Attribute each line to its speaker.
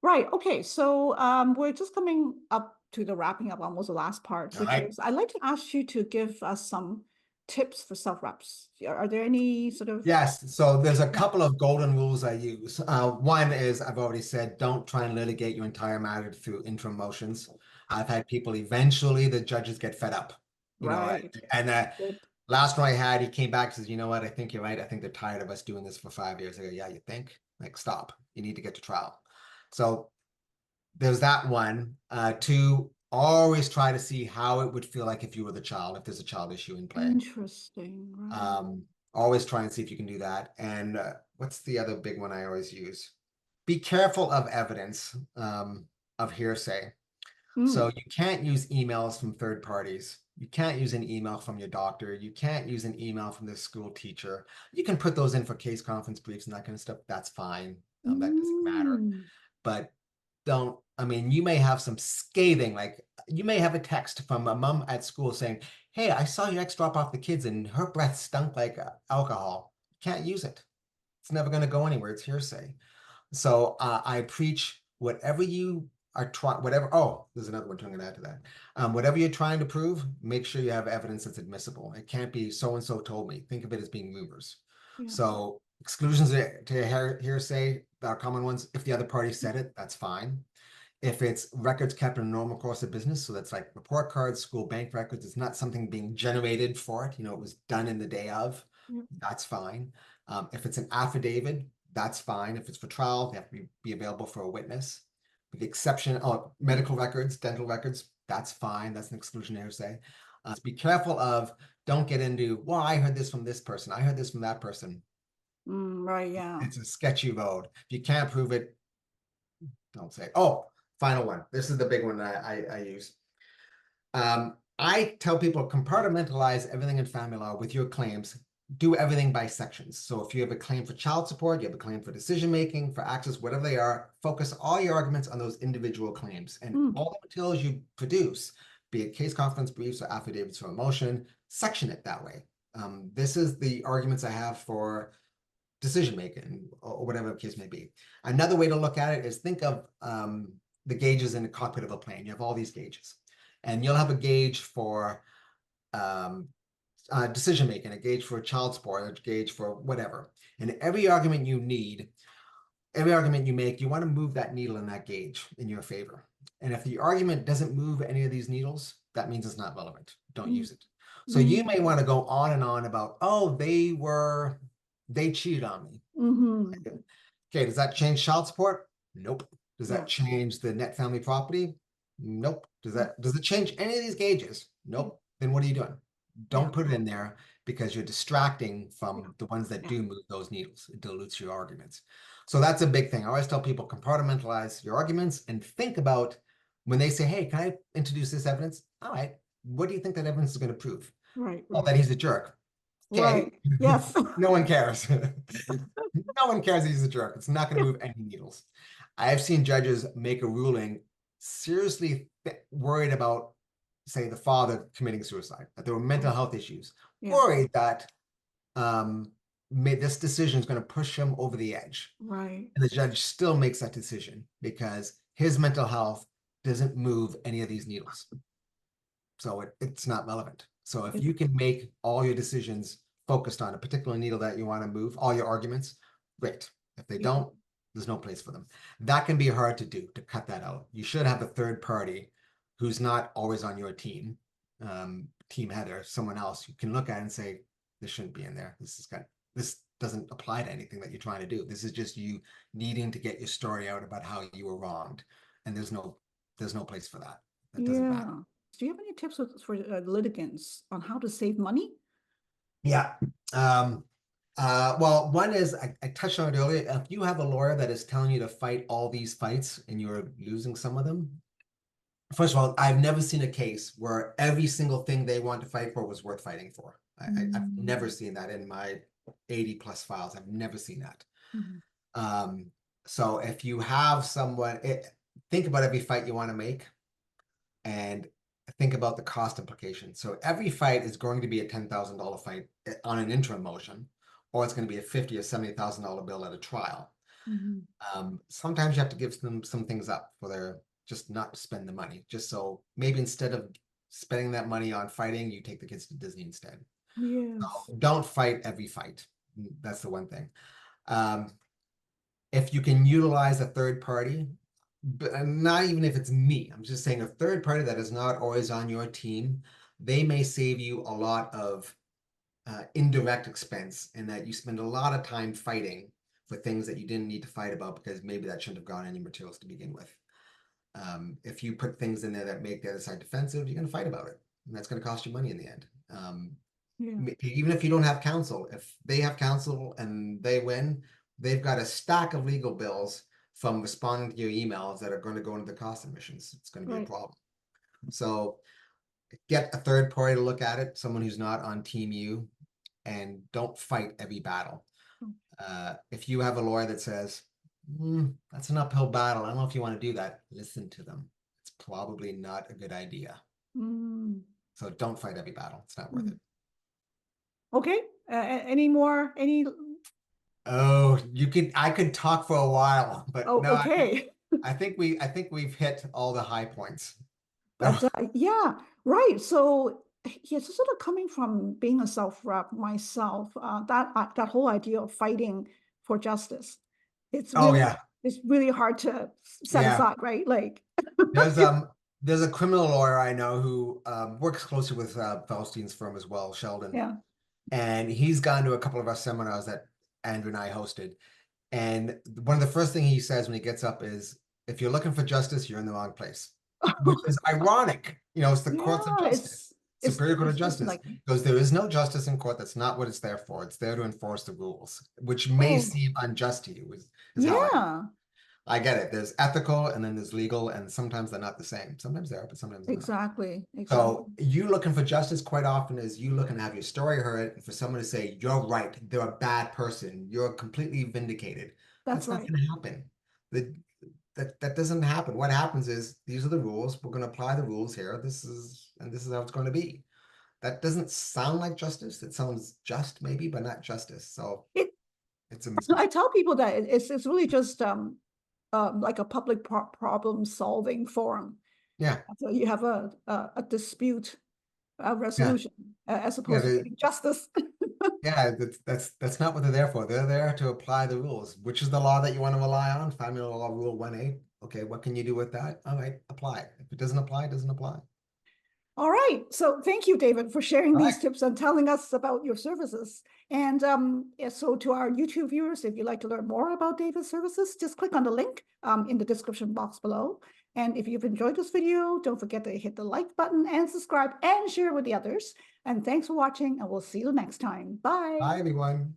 Speaker 1: Right. Okay. So we're just coming up to the wrapping up, almost the last part,
Speaker 2: All
Speaker 1: which
Speaker 2: right.
Speaker 1: is I'd like to ask you to give us some tips for self-reps. Are there any sort of
Speaker 2: Yes, so there's a
Speaker 1: yeah,
Speaker 2: couple of golden rules I use. One is I've already said, don't try and litigate your entire matter through interim motions. I've had people eventually, the judges get fed up,
Speaker 1: right?
Speaker 2: and
Speaker 1: Good.
Speaker 2: last one I had, he came back and says, you know what, I think you're right. I think they're tired of us doing this for 5 years. I go, yeah, you think? Like, stop. You need to get to trial. So there's that one. Two, always try to see how it would feel like if you were the child, if there's a child issue in play.
Speaker 1: Interesting. Right.
Speaker 2: Um, Always try and see if you can do that. And what's the other big one I always use? Be careful of evidence of hearsay. So
Speaker 1: Mm.
Speaker 2: you can't use emails from third parties. You can't use an email from your doctor. You can't use an email from the school teacher. You can put those in for case conference briefs and that kind of stuff. That's fine. That doesn't matter.
Speaker 1: Mm.
Speaker 2: But don't, I mean, you may have some scathing, like you may have a text from a mom at school saying, hey, I saw your ex drop off the kids and her breath stunk like alcohol. Can't use it. It's never going to go anywhere. It's hearsay. So I preach whatever you are trying, whatever. Oh, there's another one I'm going to add to that. Whatever you're trying to prove, make sure you have evidence that's admissible. It can't be so and so told me. Think of it as being rumors.
Speaker 1: Yeah.
Speaker 2: So exclusions to hearsay are common ones. If the other party said it, that's fine. If it's records kept in a normal course of business, so that's like report cards, school bank records, it's not something being generated for it. It was done in the day of.
Speaker 1: Yeah.
Speaker 2: That's fine. If it's an affidavit, that's fine. If it's for trial, they have to be available for a witness. With the exception of medical records, dental records, that's fine. That's an exclusion hearsay. Be careful of, don't get into, well, I heard this from this person. I heard this from that person.
Speaker 1: Right. Yeah.
Speaker 2: It's a sketchy road. If you can't prove it, don't say. Oh, final one. This is the big one I use. I tell people compartmentalize everything in family law with your claims. Do everything by sections. So if you have a claim for child support, you have a claim for decision making, for access, whatever they are, focus all your arguments on those individual claims. And
Speaker 1: Mm.
Speaker 2: all the materials you produce, be it case conference briefs or affidavits for a motion, section it that way. This is the arguments I have for decision making or whatever the case may be. Another way to look at it is think of the gauges in the cockpit of a plane. You have all these gauges, and you'll have a gauge for decision making, a gauge for child support, a gauge for whatever. And every argument you need, every argument you make, you want to move that needle in that gauge in your favor. And if the argument doesn't move any of these needles, that means it's not relevant. Don't
Speaker 1: Mm.
Speaker 2: use it. So you may want to go on and on about, oh, they cheated on me.
Speaker 1: Mm-hmm.
Speaker 2: Okay, does that change child support? Nope. Does
Speaker 1: Yeah.
Speaker 2: that change the net family property? Nope. Does it change any of these gauges? Nope. Then what are you doing?
Speaker 1: Yeah.
Speaker 2: Don't put it in there because you're distracting
Speaker 1: Yeah.
Speaker 2: from the ones that
Speaker 1: Yeah.
Speaker 2: do move those needles. It dilutes your arguments. So that's a big thing. I always tell people compartmentalize your arguments and think about when they say, hey, can I introduce this evidence? All right. What do you think that evidence is going to prove?
Speaker 1: Right.
Speaker 2: Oh,
Speaker 1: Right.
Speaker 2: that he's a jerk. Okay.
Speaker 1: Right. Yes.
Speaker 2: No one cares. No one cares he's a jerk. It's not going to move any needles. I have seen judges make a ruling seriously worried about, say, the father committing suicide, that there were mental health issues,
Speaker 1: Yeah.
Speaker 2: worried that this decision is going to push him over the edge.
Speaker 1: Right.
Speaker 2: And the judge still makes that decision because his mental health doesn't move any of these needles. So it's not relevant. So if you can make all your decisions focused on a particular needle that you want to move, all your arguments, great. If they don't, there's no place for them. That can be hard to do, to cut that out. You should have a third party who's not always on your team, team head or someone else who can look at it and say, this shouldn't be in there. This doesn't apply to anything that you're trying to do. This is just you needing to get your story out about how you were wronged. And there's no place for that. That doesn't matter.
Speaker 1: Yeah. Do you have any tips for litigants on how to save money?
Speaker 2: Yeah. Well, one is I touched on it earlier. If you have a lawyer that is telling you to fight all these fights and you're losing some of them, first of all, I've never seen a case where every single thing they want to fight for was worth fighting for. I've never seen that in my 80 plus files. I've never seen that. So if you have someone, think about every fight you want to make and think about the cost implication. So every fight is going to be a $10,000 fight on an interim motion, or it's going to be a $50,000 or $70,000 bill at a trial.
Speaker 1: Mhm.
Speaker 2: Sometimes you have to give them some things up for their, just not to spend the money, just so maybe instead of spending that money on fighting, you take the kids to Disney instead.
Speaker 1: Yes.
Speaker 2: Don't fight every fight. That's the one thing. If you can utilize a third party, but not even if it's me, I'm just saying a third party that is not always on your team, they may save you a lot of indirect expense, and that you spend a lot of time fighting for things that you didn't need to fight about because maybe that shouldn't have gone in your materials to begin with. If you put things in there that make the other side defensive, you're going to fight about it, and that's going to cost you money in the end.
Speaker 1: Yeah.
Speaker 2: Even if you don't have counsel, if they have counsel and they win, they've got a stack of legal bills from responding to your emails that are going to go into the cost admissions. It's going to be a
Speaker 1: Right.
Speaker 2: problem. So get a third party to look at it, someone who's not on team you, and don't fight every battle. If you have a lawyer that says, that's an uphill battle, I don't know if you want to do that, listen to them. It's probably not a good idea.
Speaker 1: Mm.
Speaker 2: So don't fight every battle. It's not worth it.
Speaker 1: Okay. Any more? Any?
Speaker 2: Oh, I could talk for a while, but
Speaker 1: Oh,
Speaker 2: no,
Speaker 1: okay.
Speaker 2: I think we've hit all the high points.
Speaker 1: But yeah, right. So yeah, so sort of coming from being a self-rep myself, that whole idea of fighting for justice, it's
Speaker 2: Oh
Speaker 1: really
Speaker 2: yeah,
Speaker 1: it's really hard to set
Speaker 2: yeah.
Speaker 1: aside, right? Like,
Speaker 2: There's a criminal lawyer I know who works closely with Feldstein's firm as well, Sheldon,
Speaker 1: yeah.
Speaker 2: and he's gone to a couple of our seminars that Andrew and I hosted. And one of the first things he says when he gets up is, if you're looking for justice, you're in the wrong place, which is ironic. It's the courts of
Speaker 1: Yeah,
Speaker 2: justice, Superior Court of
Speaker 1: it's
Speaker 2: Justice,
Speaker 1: like,
Speaker 2: because there is no justice in court. That's not what it's there for. It's there to enforce the rules, which may
Speaker 1: oh,
Speaker 2: seem unjust to you, is how
Speaker 1: yeah,
Speaker 2: I get it. There's ethical and then there's legal, and sometimes they're not the same. Sometimes they are, but sometimes they're not.
Speaker 1: exactly.
Speaker 2: So you looking for justice quite often is you looking to have your story heard, and for someone to say, you're right, they're a bad person, you're completely vindicated.
Speaker 1: That's
Speaker 2: That's not
Speaker 1: right.
Speaker 2: going to happen. That doesn't happen. What happens is, these are the rules. We're going to apply the rules here. This is how it's going to be. That doesn't sound like justice. It sounds just maybe, but not justice. So
Speaker 1: It,
Speaker 2: it's a misconception.
Speaker 1: I tell people that it's really just like a public problem solving forum.
Speaker 2: Yeah.
Speaker 1: So you have a dispute
Speaker 2: Yeah.
Speaker 1: resolution as
Speaker 2: Yeah.
Speaker 1: opposed to getting justice.
Speaker 2: Yeah, that's not what they're there for. They're there to apply the rules. Which is the law that you want to rely on? Family Law Rule 1A. Okay, what can you do with that? All right, apply it. If it doesn't apply, it doesn't apply.
Speaker 1: All right. So thank you, David, for sharing
Speaker 2: All right.
Speaker 1: these tips and telling us about your services. And yeah, so to our YouTube viewers, if you'd like to learn more about David's services, just click on the link in the description box below. And if you've enjoyed this video, don't forget to hit the like button and subscribe and share with the others. And thanks for watching, and we'll see you next time. Bye.
Speaker 2: Bye, everyone.